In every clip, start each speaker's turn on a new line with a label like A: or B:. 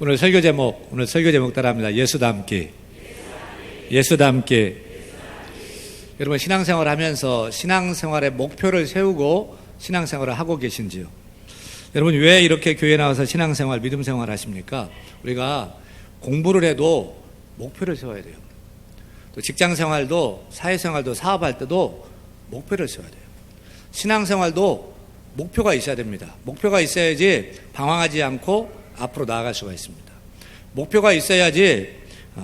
A: 오늘 설교 제목 따라합니다. 예수 닮기. 예수 닮기. 여러분, 신앙생활 하면서 신앙생활의 목표를 세우고 신앙생활을 하고 계신지요? 여러분, 왜 이렇게 교회에 나와서 신앙생활, 믿음생활 하십니까? 우리가 공부를 해도 목표를 세워야 돼요. 또 직장생활도, 사회생활도, 사업할 때도 목표를 세워야 돼요. 신앙생활도 목표가 있어야 됩니다. 목표가 있어야지 방황하지 않고 앞으로 나아갈 수가 있습니다. 목표가 있어야지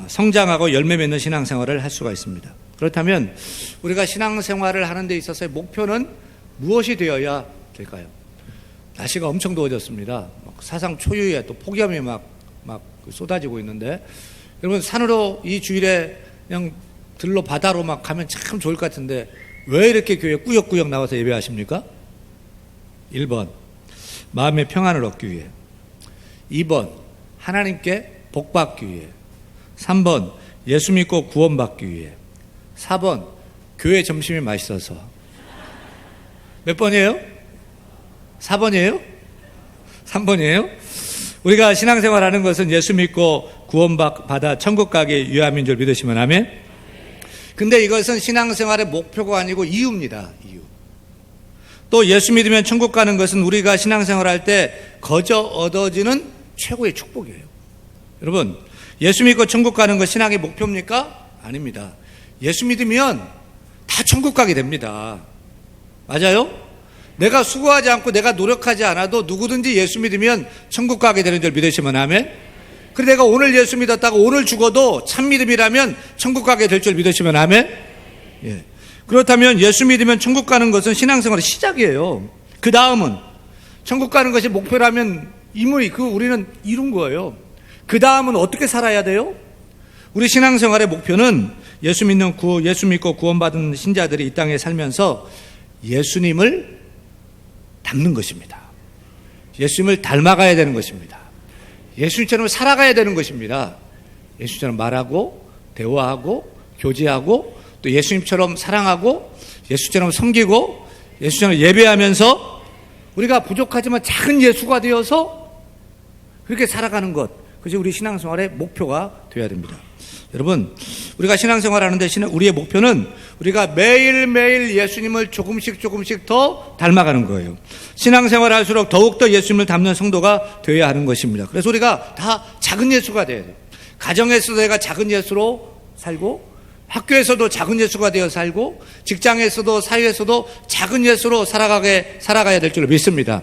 A: 성장하고 열매 맺는 신앙생활을 할 수가 있습니다. 그렇다면 우리가 신앙생활을 하는 데 있어서의 목표는 무엇이 되어야 될까요? 날씨가 엄청 더워졌습니다. 사상 초유의 또 폭염이 막 쏟아지고 있는데, 여러분, 산으로 이 주일에 그냥 들로 바다로 막 가면 참 좋을 것 같은데 왜 이렇게 교회에 꾸역꾸역 나와서 예배하십니까? 1번, 마음의 평안을 얻기 위해. 2번, 하나님께 복받기 위해. 3번, 예수 믿고 구원받기 위해. 4번, 교회 점심이 맛있어서. 몇 번이에요? 4번이에요? 3번이에요? 우리가 신앙생활 하는 것은 예수 믿고 구원받아 천국 가기 위함인 줄 믿으시면 아멘? 근데 이것은 신앙생활의 목표가 아니고 이유입니다. 이유. 또 예수 믿으면 천국 가는 것은 우리가 신앙생활 할 때 거저 얻어지는 최고의 축복이에요. 여러분, 예수 믿고 천국 가는 것 신앙의 목표입니까? 아닙니다. 예수 믿으면 다 천국 가게 됩니다. 맞아요? 내가 수고하지 않고 내가 노력하지 않아도 누구든지 예수 믿으면 천국 가게 되는 줄 믿으시면 아멘? 그래, 내가 오늘 예수 믿었다고 오늘 죽어도 참 믿음이라면 천국 가게 될 줄 믿으시면 아멘? 예. 그렇다면 예수 믿으면 천국 가는 것은 신앙생활의 시작이에요. 그 다음은 천국 가는 것이 목표라면 우리는 이룬 거예요. 그 다음은 어떻게 살아야 돼요? 우리 신앙생활의 목표는 예수 믿고 구원받은 신자들이 이 땅에 살면서 예수님을 닮는 것입니다. 예수님을 닮아가야 되는 것입니다. 예수님처럼 살아가야 되는 것입니다. 예수님처럼 말하고 대화하고 교제하고 또 예수님처럼 사랑하고 예수처럼 섬기고 예수처럼 예배하면서 우리가 부족하지만 작은 예수가 되어서 그렇게 살아가는 것, 그것이 우리 신앙생활의 목표가 되어야 됩니다. 여러분, 우리가 신앙생활 하는데 우리의 목표는 우리가 매일매일 예수님을 조금씩 더 닮아가는 거예요. 신앙생활 할수록 더욱더 예수님을 닮는 성도가 되어야 하는 것입니다. 그래서 우리가 다 작은 예수가 돼야 돼요. 가정에서도 내가 작은 예수로 살고, 학교에서도 작은 예수가 되어 살고, 직장에서도 사회에서도 작은 예수로 살아가야 될 줄 믿습니다.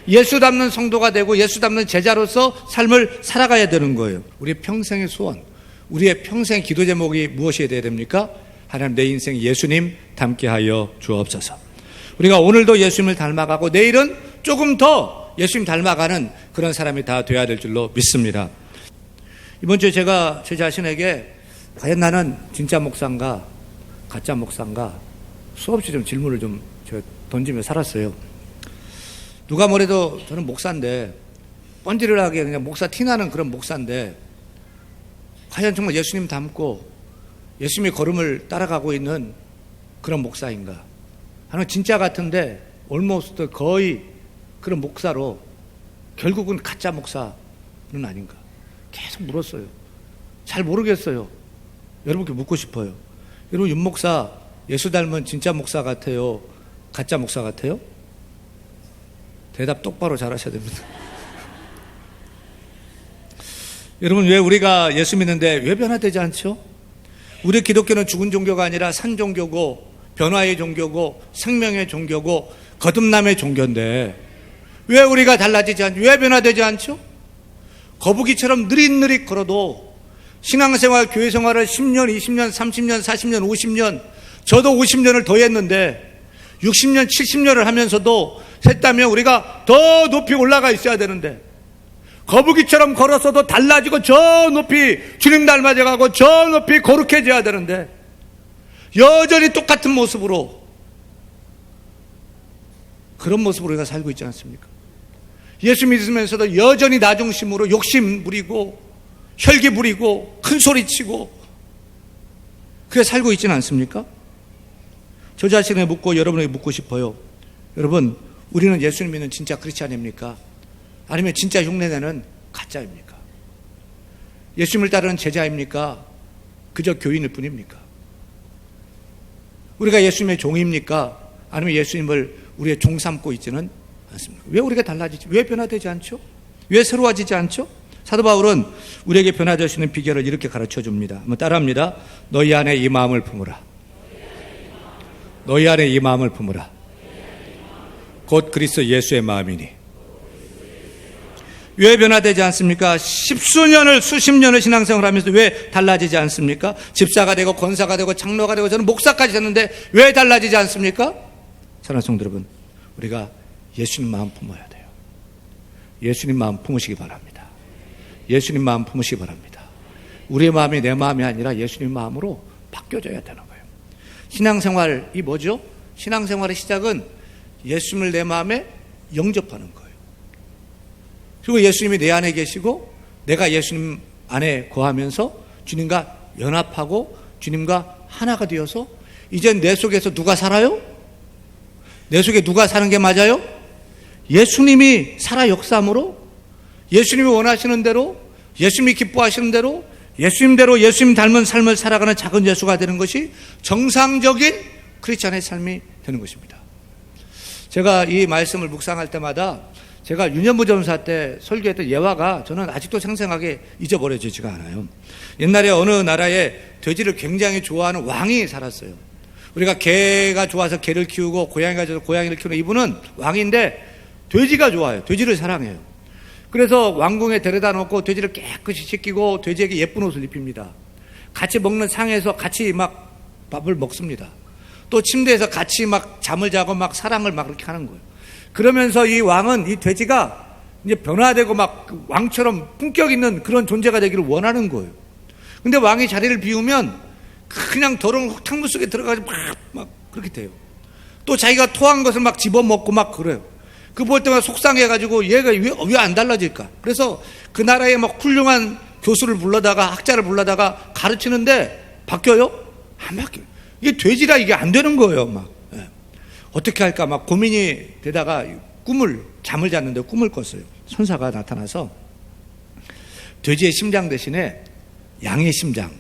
A: 예수 닮는 성도가 되고 예수 닮는 제자로서 삶을 살아가야 되는 거예요. 우리의 평생의 소원, 우리의 평생 기도 제목이 무엇이 되어야 됩니까? 하나님, 내 인생 예수님 닮게 하여 주옵소서. 우리가 오늘도 예수님을 닮아가고 내일은 조금 더 예수님 닮아가는 그런 사람이 다 되어야 될 줄로 믿습니다. 이번 주에 제가 제 자신에게 과연 나는 진짜 목사인가 가짜 목사인가 수없이 좀 질문을 좀 던지며 살았어요. 누가 뭐래도 저는 목사인데, 번지르르하게 그냥 목사 티나는 그런 목사인데 과연 정말 예수님 닮고 예수님의 걸음을 따라가고 있는 그런 목사인가 하는, 진짜 같은데 almost 거의 그런 목사로 결국은 가짜 목사는 아닌가 계속 물었어요. 잘 모르겠어요. 여러분께 묻고 싶어요. 여러분, 윤 목사 예수 닮은 진짜 목사 같아요? 가짜 목사 같아요? 대답 똑바로 잘하셔야 됩니다. 여러분, 왜 우리가 예수 믿는데 왜 변화되지 않죠? 우리 기독교는 죽은 종교가 아니라 산 종교고 변화의 종교고 생명의 종교고 거듭남의 종교인데 왜 우리가 달라지지 않죠? 왜 변화되지 않죠? 거북이처럼 느릿느릿 걸어도 신앙생활, 교회생활을 10년, 20년, 30년, 40년, 50년, 저도 50년을 더 했는데 60년, 70년을 하면서도 했다면 우리가 더 높이 올라가 있어야 되는데, 거북이처럼 걸었어도 달라지고 저 높이 주님 닮아져가고 저 높이 거룩해져야 되는데 여전히 똑같은 모습으로, 그런 모습으로 우리가 살고 있지 않습니까? 예수 믿으면서도 여전히 나 중심으로 욕심 부리고 혈기 부리고 큰 소리 치고 그렇게 살고 있지는 않습니까? 저 자신에게 묻고 여러분에게 묻고 싶어요. 여러분, 우리는 예수를 믿는 진짜 크리스찬입니까? 아니면 진짜 흉내내는 가짜입니까? 예수님을 따르는 제자입니까? 그저 교인일 뿐입니까? 우리가 예수님의 종입니까? 아니면 예수님을 우리의 종 삼고 있지는 않습니까? 왜 우리가 달라지지? 왜 변화되지 않죠? 왜 새로워지지 않죠? 사도 바울은 우리에게 변화될 수 있는 비결을 이렇게 가르쳐 줍니다. 한번 따라합니다. 너희 안에 이 마음을 품으라. 너희 안에 이 마음을 품으라. 곧 그리스도 예수의 마음이니. 왜 변화되지 않습니까? 십수년을, 수십 년을 신앙생활을 하면서 왜 달라지지 않습니까? 집사가 되고 권사가 되고 장로가 되고 저는 목사까지 됐는데 왜 달라지지 않습니까? 사랑하는 성도 여러분, 우리가 예수님 마음 품어야 돼요. 예수님 마음 품으시기 바랍니다. 예수님 마음 품으시기 바랍니다. 우리의 마음이 내 마음이 아니라 예수님 마음으로 바뀌어져야 되는 거예요. 신앙생활이 뭐죠? 신앙생활의 시작은 예수님을 내 마음에 영접하는 거예요. 그리고 예수님이 내 안에 계시고 내가 예수님 안에 거하면서 주님과 연합하고 주님과 하나가 되어서 이젠 내 속에서 누가 살아요? 내 속에 누가 사는 게 맞아요? 예수님이 살아 역사함으로 예수님이 원하시는 대로 예수님이 기뻐하시는 대로 예수님대로 예수님 닮은 삶을 살아가는 작은 예수가 되는 것이 정상적인 크리스찬의 삶이 되는 것입니다. 제가 이 말씀을 묵상할 때마다 제가 유년부 전사 때 설교했던 예화가 저는 아직도 생생하게 잊어버려지지가 않아요. 옛날에 어느 나라에 돼지를 굉장히 좋아하는 왕이 살았어요. 우리가 개가 좋아서 개를 키우고 고양이가 좋아서 고양이를 키우는 이분은 왕인데 돼지가 좋아요. 돼지를 사랑해요. 그래서 왕궁에 데려다 놓고 돼지를 깨끗이 씻기고 돼지에게 예쁜 옷을 입힙니다. 같이 먹는 상에서 같이 막 밥을 먹습니다. 또 침대에서 같이 막 잠을 자고 막 사랑을 막 그렇게 하는 거예요. 그러면서 이 왕은 이 돼지가 이제 변화되고 막 왕처럼 품격 있는 그런 존재가 되기를 원하는 거예요. 근데 왕이 자리를 비우면 그냥 더러운 흙탕물 속에 들어가서 막 그렇게 돼요. 또 자기가 토한 것을 막 집어먹고 막 그래요. 그 볼 때마다 속상해가지고 얘가 왜 안 달라질까? 그래서 그 나라에 막 훌륭한 교수를 불러다가 학자를 불러다가 가르치는데 바뀌어요? 안 바뀌어요. 이게 돼지라 이게 안 되는 거예요. 막 어떻게 할까 막 고민이 되다가 잠을 잤는데 꿈을 꿨어요. 천사가 나타나서 돼지의 심장 대신에 양의 심장으로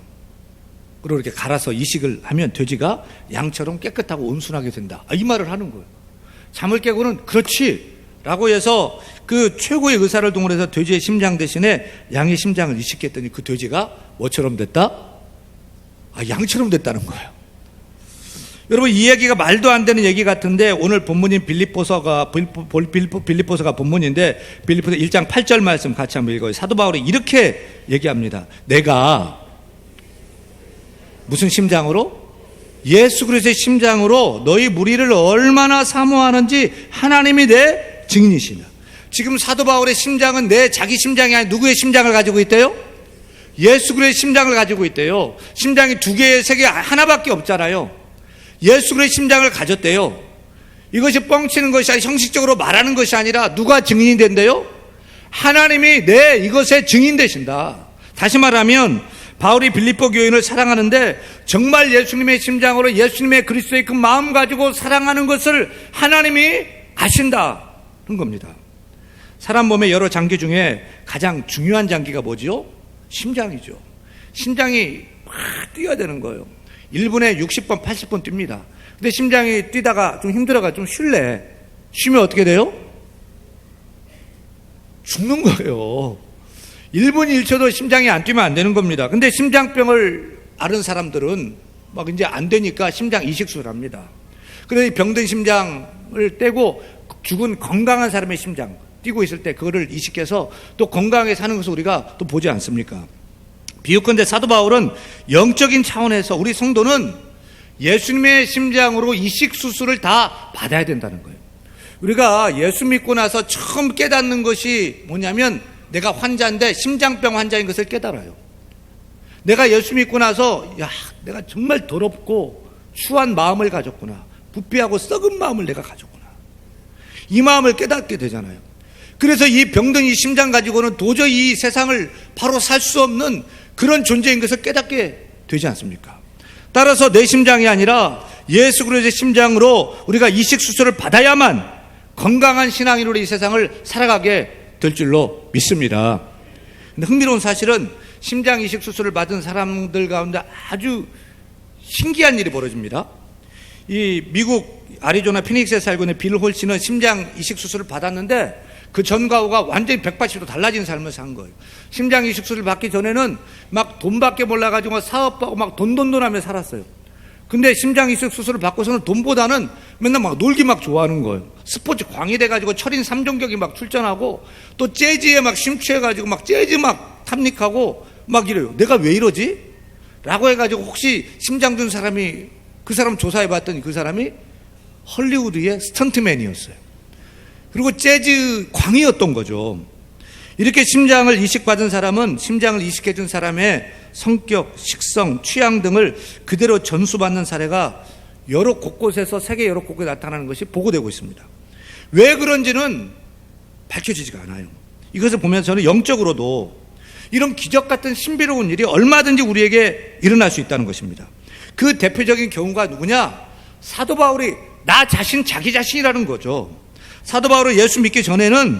A: 이렇게 갈아서 이식을 하면 돼지가 양처럼 깨끗하고 온순하게 된다. 이 말을 하는 거예요. 잠을 깨고는 그렇지 라고 해서 그 최고의 의사를 동원해서 돼지의 심장 대신에 양의 심장을 이식했더니 그 돼지가 뭐처럼 됐다? 양처럼 됐다는 거예요. 여러분, 이 얘기가 말도 안 되는 얘기 같은데 오늘 본문인 빌립보서가 본문인데 빌립보서 1장 8절 말씀 같이 한번 읽어요. 사도 바울이 이렇게 얘기합니다. 내가 무슨 심장으로? 예수 그리스도의 심장으로 너희 무리를 얼마나 사모하는지 하나님이 내 증인이시며. 지금 사도 바울의 심장은 내 자기 심장이 아니라 누구의 심장을 가지고 있대요? 예수 그리스도의 심장을 가지고 있대요. 심장이 두 개, 세 개, 하나밖에 없잖아요. 예수 그리스도의 심장을 가졌대요. 이것이 뻥치는 것이 아니라 형식적으로 말하는 것이 아니라 누가 증인이 된대요? 하나님이 내 이것의 증인 되신다. 다시 말하면 바울이 빌립보 교인을 사랑하는데 정말 예수님의 심장으로 예수님의 그리스도의 그 마음 가지고 사랑하는 것을 하나님이 아신다는 겁니다. 사람 몸의 여러 장기 중에 가장 중요한 장기가 뭐죠? 심장이죠. 심장이 막 뛰어야 되는 거예요. 1분에 60번, 80번 뜁니다. 근데 심장이 뛰다가 좀 힘들어가 좀 쉴래. 쉬면 어떻게 돼요? 죽는 거예요. 1분 1초도 심장이 안 뛰면 안 되는 겁니다. 근데 심장병을 앓은 사람들은 막 이제 안 되니까 심장 이식술을 합니다. 그래서 병든 심장을 떼고 죽은 건강한 사람의 심장 뛰고 있을 때 그거를 이식해서 또 건강하게 사는 것을 우리가 또 보지 않습니까? 비유컨대 사도 바울은 영적인 차원에서 우리 성도는 예수님의 심장으로 이식 수술을 다 받아야 된다는 거예요. 우리가 예수 믿고 나서 처음 깨닫는 것이 뭐냐면 내가 환자인데 심장병 환자인 것을 깨달아요. 내가 예수 믿고 나서 내가 정말 더럽고 추한 마음을 가졌구나. 부패하고 썩은 마음을 내가 가졌구나. 이 마음을 깨닫게 되잖아요. 그래서 이 병든 이 심장 가지고는 도저히 이 세상을 바로 살 수 없는 그런 존재인 것을 깨닫게 되지 않습니까? 따라서 내 심장이 아니라 예수 그리스도의 심장으로 우리가 이식 수술을 받아야만 건강한 신앙인으로 이 세상을 살아가게 될 줄로 믿습니다. 근데 흥미로운 사실은 심장 이식 수술을 받은 사람들 가운데 아주 신기한 일이 벌어집니다. 이 미국 애리조나 피닉스에 살고 있는 빌 홀씨는 심장 이식 수술을 받았는데 그 전과 후가 완전히 180도 달라진 삶을 산 거예요. 심장 이식 수술을 받기 전에는 막 돈밖에 몰라가지고 사업하고 막 돈하며 살았어요. 근데 심장 이식 수술을 받고서는 돈보다는 맨날 막 놀기 막 좋아하는 거예요. 스포츠 광이 돼가지고 철인 3종격이 막 출전하고 또 재즈에 막 심취해가지고 막 재즈 막 탐닉하고 막 이래요. 내가 왜 이러지? 라고 해가지고 혹시 심장 준 사람이 그 사람 조사해 봤더니 그 사람이 헐리우드의 스턴트맨이었어요. 그리고 재즈 광이었던 거죠. 이렇게 심장을 이식받은 사람은 심장을 이식해준 사람의 성격, 식성, 취향 등을 그대로 전수받는 사례가 여러 곳곳에서 세계 여러 곳곳에 나타나는 것이 보고되고 있습니다. 왜 그런지는 밝혀지지가 않아요. 이것을 보면서 저는 영적으로도 이런 기적 같은 신비로운 일이 얼마든지 우리에게 일어날 수 있다는 것입니다. 그 대표적인 경우가 누구냐? 사도 바울이 나 자신, 자기 자신이라는 거죠. 사도 바울은 예수 믿기 전에는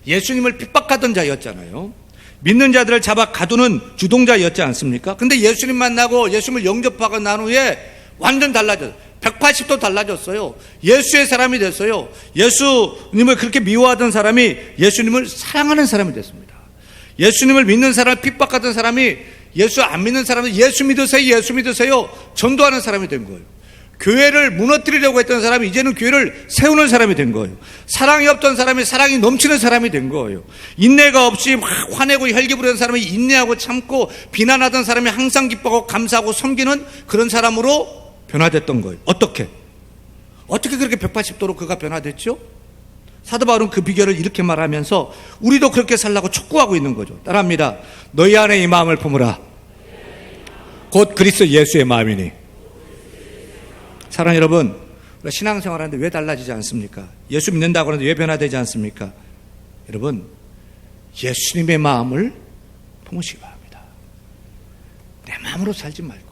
A: 예수님을 핍박하던 자였잖아요. 믿는 자들을 잡아 가두는 주동자였지 않습니까? 근데 예수님 만나고 예수님을 영접하고 난 후에 완전 달라졌어요. 180도 달라졌어요. 예수의 사람이 됐어요. 예수님을 그렇게 미워하던 사람이 예수님을 사랑하는 사람이 됐습니다. 예수님을 믿는 사람을 핍박하던 사람이 예수 안 믿는 사람은 예수 믿으세요, 예수 믿으세요 전도하는 사람이 된 거예요. 교회를 무너뜨리려고 했던 사람이 이제는 교회를 세우는 사람이 된 거예요. 사랑이 없던 사람이 사랑이 넘치는 사람이 된 거예요. 인내가 없이 화내고 혈기 부리는 사람이 인내하고 참고, 비난하던 사람이 항상 기뻐하고 감사하고 섬기는 그런 사람으로 변화됐던 거예요. 어떻게 그렇게 180도로 그가 변화됐죠? 사도 바울은 그 비결을 이렇게 말하면서 우리도 그렇게 살라고 촉구하고 있는 거죠. 따라합니다. 너희 안에 이 마음을 품으라. 곧 그리스도 예수의 마음이니. 사랑 여러분, 우리가 신앙생활 하는데 왜 달라지지 않습니까? 예수 믿는다고 하는데 왜 변화되지 않습니까? 여러분, 예수님의 마음을 품으시기 바랍니다. 내 마음으로 살지 말고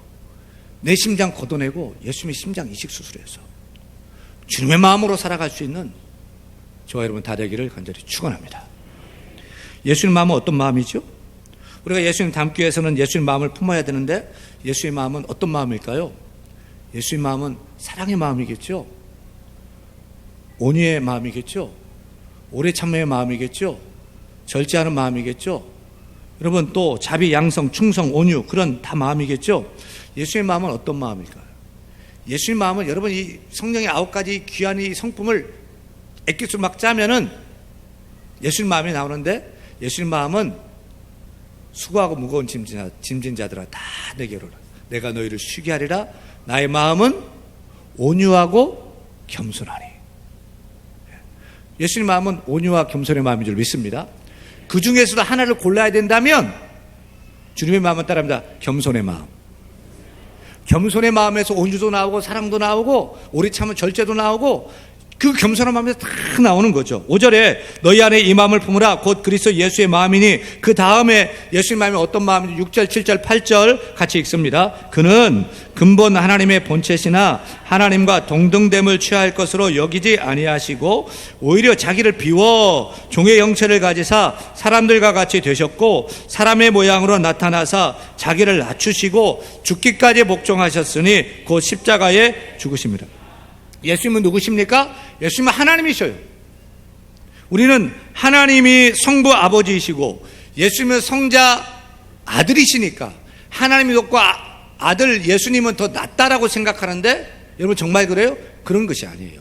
A: 내 심장 걷어내고 예수님의 심장 이식 수술해서 주님의 마음으로 살아갈 수 있는 저와 여러분 다 되기를 간절히 축원합니다. 예수님 마음은 어떤 마음이죠? 우리가 예수님 닮기 위해서는 예수님 마음을 품어야 되는데 예수의 마음은 어떤 마음일까요? 예수의 마음은 사랑의 마음이겠죠. 온유의 마음이겠죠. 오래 참음의 마음이겠죠. 절제하는 마음이겠죠. 여러분 또 자비, 양성, 충성, 온유 그런 다 마음이겠죠. 예수의 마음은 어떤 마음일까요? 예수의 마음은 여러분 이 성령의 9가지 귀한 이 성품을 액기수 막 짜면은 예수님 마음이 나오는데 예수님 마음은 수고하고 무거운 짐진 자들아 다 내게로 오라. 내가 너희를 쉬게 하리라. 나의 마음은 온유하고 겸손하니. 예수님 마음은 온유와 겸손의 마음인 줄 믿습니다. 그 중에서도 하나를 골라야 된다면 주님의 마음은 따라합니다. 겸손의 마음. 겸손의 마음에서 온유도 나오고 사랑도 나오고 오래 참은 절제도 나오고 그 겸손한 마음에서 다 나오는 거죠. 5절에 너희 안에 이 마음을 품으라 곧 그리스도 예수의 마음이니. 그 다음에 예수의 마음이 어떤 마음인지 6절, 7절, 8절 같이 읽습니다. 그는 근본 하나님의 본체시나 하나님과 동등됨을 취할 것으로 여기지 아니하시고 오히려 자기를 비워 종의 형체를 가지사 사람들과 같이 되셨고 사람의 모양으로 나타나사 자기를 낮추시고 죽기까지 복종하셨으니 곧 십자가에 죽으십니다. 예수님은 누구십니까? 예수님은 하나님이셔요. 우리는 하나님이 성부 아버지이시고 예수님은 성자 아들이시니까 하나님이 높고 아들 예수님은 더 낫다라고 생각하는데 여러분 정말 그래요? 그런 것이 아니에요.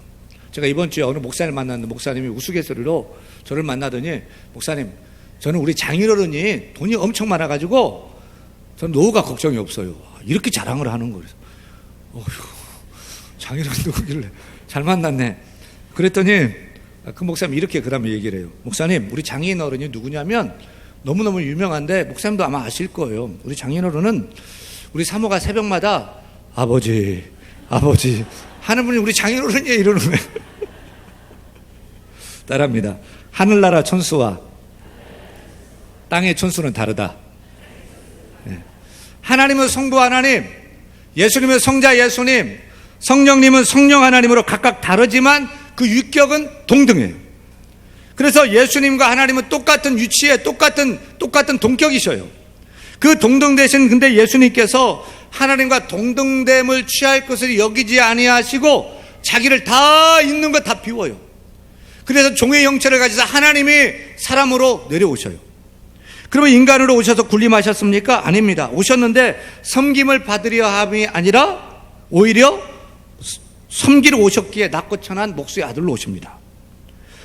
A: 제가 이번 주에 어느 목사님을 만났는데 목사님이 우스갯소리로 저를 만나더니 목사님 저는 우리 장인어른이 돈이 엄청 많아가지고 저는 노후가 걱정이 없어요. 이렇게 자랑을 하는 거예요. 장인어른 누구길래 잘 만났네. 그랬더니 그 목사님이 이렇게 그 다음에 얘기를 해요. 목사님 우리 장인어른이 누구냐면 너무너무 유명한데 목사님도 아마 아실 거예요. 우리 장인어른은 우리 사모가 새벽마다 아버지 하는 분이 우리 장인어른이에요 이러는 거예요. 따라합니다. 하늘나라 천수와 땅의 천수는 다르다. 하나님은 성부 하나님, 예수님은 성자 예수님, 성령님은 성령 하나님으로 각각 다르지만 그 위격은 동등해요. 그래서 예수님과 하나님은 똑같은 위치에 똑같은 동격이셔요. 그 동등되신 근데 예수님께서 하나님과 동등됨을 취할 것을 여기지 아니하시고 자기를 다 있는 거 다 비워요. 그래서 종의 형체를 가지사 하나님이 사람으로 내려오셔요. 그러면 인간으로 오셔서 군림하셨습니까? 아닙니다. 오셨는데 섬김을 받으려 함이 아니라 오히려 섬기러 오셨기에 낮고 천한 목수의 아들로 오십니다.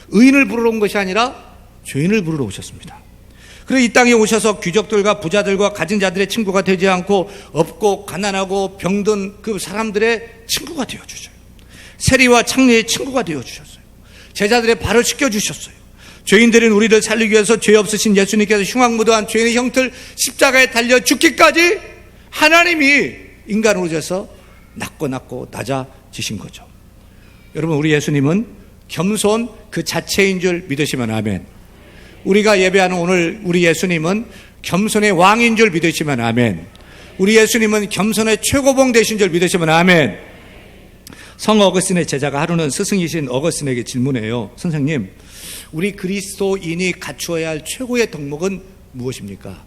A: 의인을 부르러 온 것이 아니라 죄인을 부르러 오셨습니다. 그리고 이 땅에 오셔서 귀족들과 부자들과 가진 자들의 친구가 되지 않고 없고 가난하고 병든 그 사람들의 친구가 되어주셔요. 세리와 창리의 친구가 되어주셨어요. 제자들의 발을 씻겨주셨어요. 죄인들인 우리를 살리기 위해서 죄 없으신 예수님께서 흉악무도한 죄인의 형틀 십자가에 달려 죽기까지 하나님이 인간으로 오셔서 낮고 낮아지신 거죠. 여러분, 우리 예수님은 겸손 그 자체인 줄 믿으시면 아멘. 우리가 예배하는 오늘 우리 예수님은 겸손의 왕인 줄 믿으시면 아멘. 우리 예수님은 겸손의 최고봉 되신 줄 믿으시면 아멘. 성 어거스틴의 제자가 하루는 스승이신 어거스틴에게 질문해요. 선생님, 우리 그리스도인이 갖추어야 할 최고의 덕목은 무엇입니까?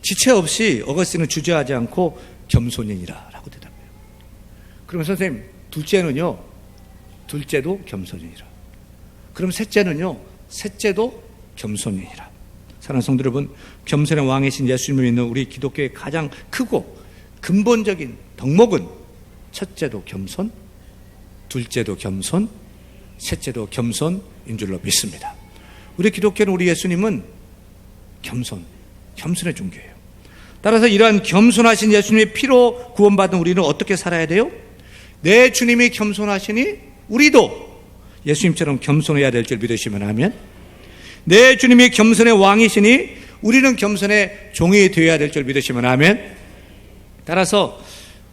A: 지체 없이 어거스틴은 주저하지 않고 겸손이니라 라고 대답해요. 그러면 선생님, 둘째도 겸손이니라. 그럼 셋째도 겸손이니라. 사랑하는 성도 여러분, 겸손의 왕이신 예수님을 믿는 우리 기독교의 가장 크고 근본적인 덕목은 첫째도 겸손, 둘째도 겸손, 셋째도 겸손인 줄로 믿습니다. 우리 기독교는 우리 예수님은 겸손의 종교예요. 따라서 이러한 겸손하신 예수님의 피로 구원받은 우리는 어떻게 살아야 돼요? 내 주님이 겸손하시니 우리도 예수님처럼 겸손해야 될 줄 믿으시면 아멘. 내 주님이 겸손의 왕이시니 우리는 겸손의 종이 되어야 될 줄 믿으시면 아멘. 따라서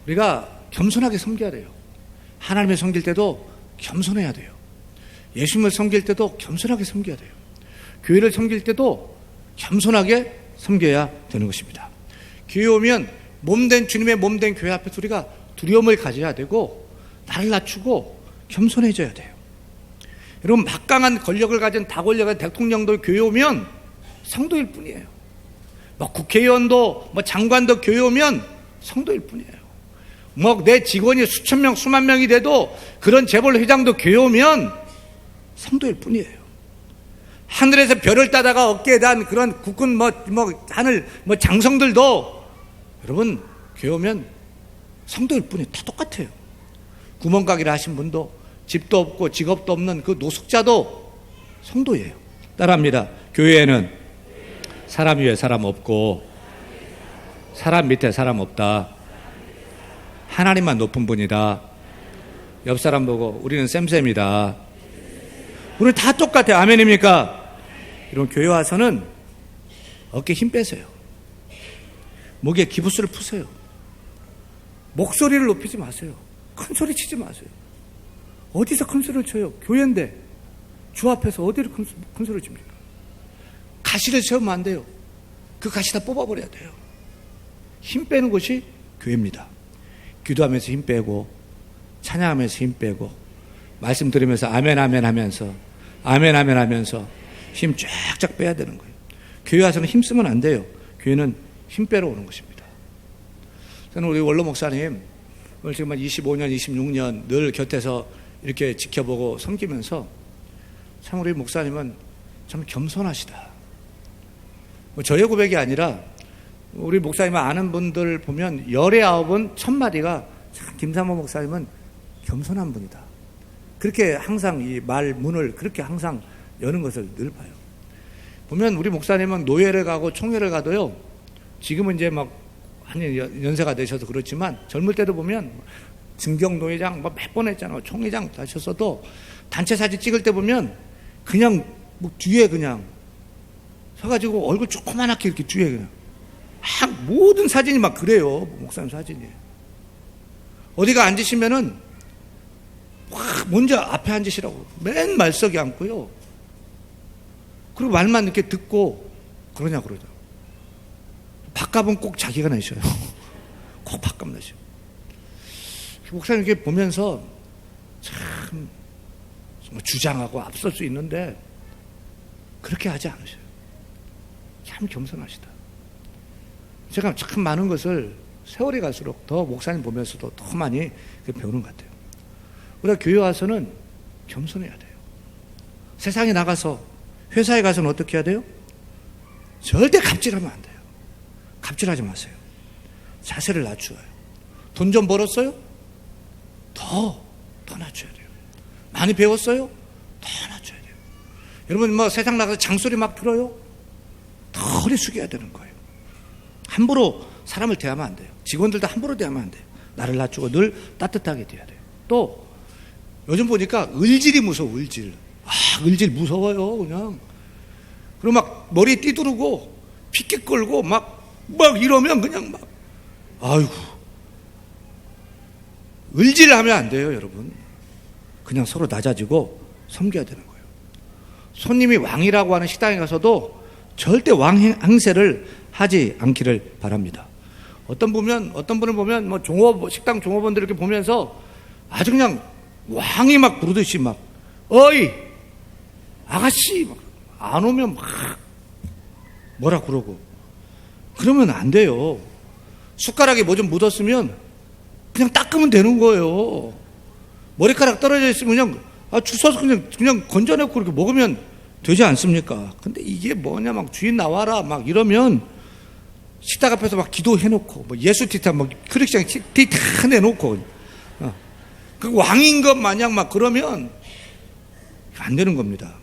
A: 우리가 겸손하게 섬겨야 돼요. 하나님을 섬길 때도 겸손해야 돼요. 예수님을 섬길 때도 겸손하게 섬겨야 돼요. 교회를 섬길 때도 겸손하게 섬겨야 되는 것입니다. 교회 오면 몸된 주님의 몸된 교회 앞에서 우리가 두려움을 가져야 되고 나를 낮추고 겸손해져야 돼요. 여러분, 막강한 권력을 가진 다권력의 대통령도 교회 오면 성도일 뿐이에요. 국회의원도 장관도 교회 오면 성도일 뿐이에요. 내 직원이 수천 명 수만 명이 돼도 그런 재벌 회장도 교회 오면 성도일 뿐이에요. 하늘에서 별을 따다가 어깨에 단 그런 국군 하늘 장성들도 여러분 교회 오면 성도일 뿐이에요. 다 똑같아요. 구멍가게를 하신 분도 집도 없고 직업도 없는 그 노숙자도 성도예요. 따라합니다. 교회에는 사람 위에 사람 없고 사람 밑에 사람 없다. 하나님만 높은 분이다. 옆 사람 보고 우리는 쌤쌤이다. 우리 다 똑같아요. 아멘입니까? 이런 교회 와서는 어깨에 힘 빼세요. 목에 기부스를 푸세요. 목소리를 높이지 마세요. 큰 소리 치지 마세요. 어디서 큰 소리를 쳐요? 교회인데 주 앞에서 어디를 큰 소리를 칩니까? 가시를 세우면 안 돼요. 그 가시 다 뽑아버려야 돼요. 힘 빼는 곳이 교회입니다. 기도하면서 힘 빼고 찬양하면서 힘 빼고 말씀 들으면서 아멘 아멘 하면서 아멘 아멘 하면서 힘 쫙쫙 빼야 되는 거예요. 교회 와서는 힘 쓰면 안 돼요. 교회는 힘 빼러 오는 것입니다. 저는 우리 원로 목사님 오늘 지금 25년 26년 늘 곁에서 이렇게 지켜보고 섬기면서 참 우리 목사님은 참 겸손하시다. 저의 고백이 아니라 우리 목사님을 아는 분들 보면 19은 첫 마디가 참 김삼호 목사님은 겸손한 분이다. 그렇게 항상 이 말 문을 그렇게 항상 여는 것을 늘 봐요. 보면 우리 목사님은 노예를 가고 총회를 가도요. 지금은 이제 아니 연세가 되셔서 그렇지만 젊을 때도 보면 증경노회장 몇 번 했잖아요. 총회장 하셨어도 단체 사진 찍을 때 보면 그냥 뒤에 그냥 서가지고 얼굴 조그만하게 이렇게 뒤에 그냥 모든 사진이 막 그래요. 목사님 사진이. 어디가 앉으시면은 먼저 앞에 앉으시라고 맨 말석에 앉고요. 그리고 말만 이렇게 듣고 그러냐. 밥값은 꼭 자기가 내셔요. 꼭 밥값 내셔요. 목사님 이렇게 보면서 참 주장하고 앞설 수 있는데 그렇게 하지 않으셔요. 참 겸손하시다. 제가 참 많은 것을 세월이 갈수록 더 목사님 보면서도 더 많이 배우는 것 같아요. 우리가 교회 와서는 겸손해야 돼요. 세상에 나가서 회사에 가서는 어떻게 해야 돼요? 절대 갑질하면 안 돼요. 갑질하지 마세요. 자세를 낮추어요. 돈 좀 벌었어요? 더 낮춰야 돼요. 많이 배웠어요? 더 낮춰야 돼요. 여러분 뭐 세상 나가서 장소리 막 들어요? 더 허리 숙여야 되는 거예요. 함부로 사람을 대하면 안 돼요. 직원들도 함부로 대하면 안 돼요. 나를 낮추고 늘 따뜻하게 대해야 돼요. 또 요즘 보니까 을질이 무서워. 을질 을질 무서워요. 그냥 그리고 막 머리 띠두르고 피끼 끌고 막 이러면 그냥 막 아이고 을질을 하면 안 돼요. 여러분 그냥 서로 낮아지고 섬겨야 되는 거예요. 손님이 왕이라고 하는 식당에 가서도 절대 왕 행세를 하지 않기를 바랍니다. 어떤 분을 보면 뭐 식당 종업원들 이렇게 보면서 아주 그냥 왕이 막 부르듯이 막 어이 아가씨 막 안 오면 막 뭐라 그러고 그러면 안 돼요. 숟가락에 뭐 좀 묻었으면 그냥 닦으면 되는 거예요. 머리카락 떨어져 있으면 그냥 주워서 그냥 건져내고 그렇게 먹으면 되지 않습니까? 근데 이게 뭐냐 막 주인 나와라 막 이러면 식탁 앞에서 막 기도해놓고 뭐 예수 티타 막 크리스찬 티타 내놓고 그 왕인 것 마냥 막 그러면 안 되는 겁니다.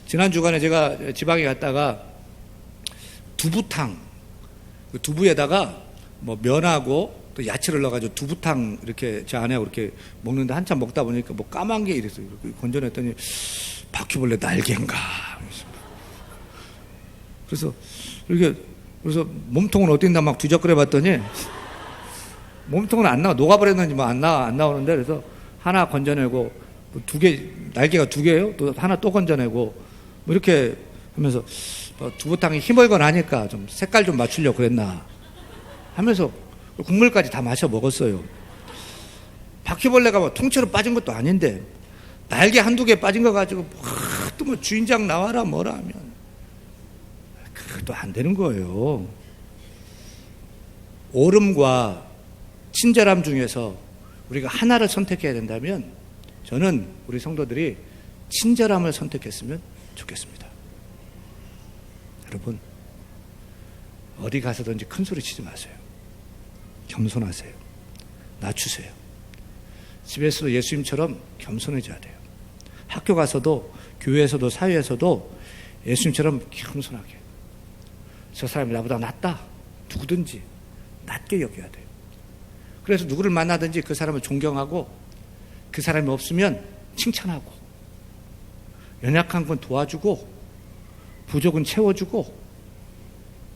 A: 지난 주간에 제가 지방에 갔다가 두부탕, 그 두부에다가 뭐 면하고 또 야채를 넣어가지고 두부탕 이렇게 제 아내하고 이렇게 먹는데 한참 먹다 보니까 뭐 까만 게 이랬어요. 건져냈더니 바퀴벌레 날개인가. 그래서 몸통은 어디 있나 막 뒤적거려 봤더니 몸통은 안 나와. 녹아버렸는지 뭐 안 나오는데 그래서 하나 건져내고 두 개, 날개가 두 개예요. 또 하나 또 건져내고 뭐 이렇게 하면서 두부탕이 희멀건 하니까 좀 색깔 좀 맞추려고 그랬나 하면서 국물까지 다 마셔 먹었어요. 바퀴벌레가 뭐 통째로 빠진 것도 아닌데 날개 한두 개 빠진 거 가지고 또 뭐 주인장 나와라 뭐라 하면 그것도 안 되는 거예요. 옳음과 친절함 중에서 우리가 하나를 선택해야 된다면 저는 우리 성도들이 친절함을 선택했으면 좋겠습니다. 여러분 어디 가서든지 큰 소리 치지 마세요. 겸손하세요. 낮추세요. 집에서도 예수님처럼 겸손해져야 돼요. 학교 가서도 교회에서도 사회에서도 예수님처럼 겸손하게 저 사람이 나보다 낫다 누구든지 낮게 여겨야 돼요. 그래서 누구를 만나든지 그 사람을 존경하고 그 사람이 없으면 칭찬하고 연약한 건 도와주고 부족은 채워주고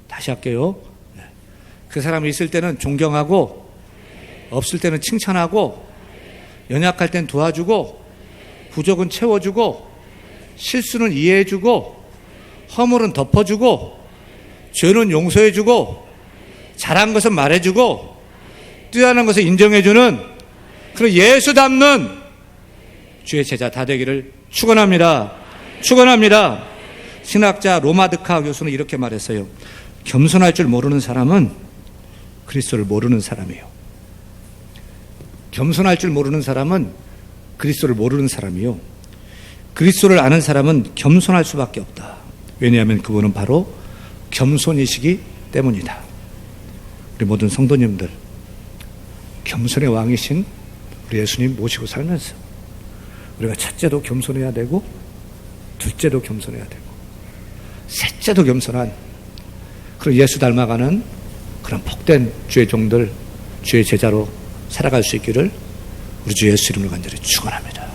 A: 다시 할게요. 그 사람이 있을 때는 존경하고 없을 때는 칭찬하고 연약할 땐 도와주고 부족은 채워주고 실수는 이해해주고 허물은 덮어주고 죄는 용서해주고 잘한 것은 말해주고 뛰어난 것을 인정해주는 그런 예수 닮는 주의 제자 다 되기를 축원합니다. 신학자 로마드카 교수는 이렇게 말했어요. 겸손할 줄 모르는 사람은 그리스도를 모르는 사람이에요. 겸손할 줄 모르는 사람은 그리스도를 모르는 사람이요. 그리스도를 아는 사람은 겸손할 수밖에 없다. 왜냐하면 그분은 바로 겸손이시기 때문이다. 우리 모든 성도님들 겸손의 왕이신 우리 예수님 모시고 살면서 우리가 첫째도 겸손해야 되고 둘째도 겸손해야 되고 셋째도 겸손한 그런 예수 닮아가는 그런 복된 주의 종들, 주의 제자로 살아갈 수 있기를 우리 주 예수 이름으로 간절히 축원합니다.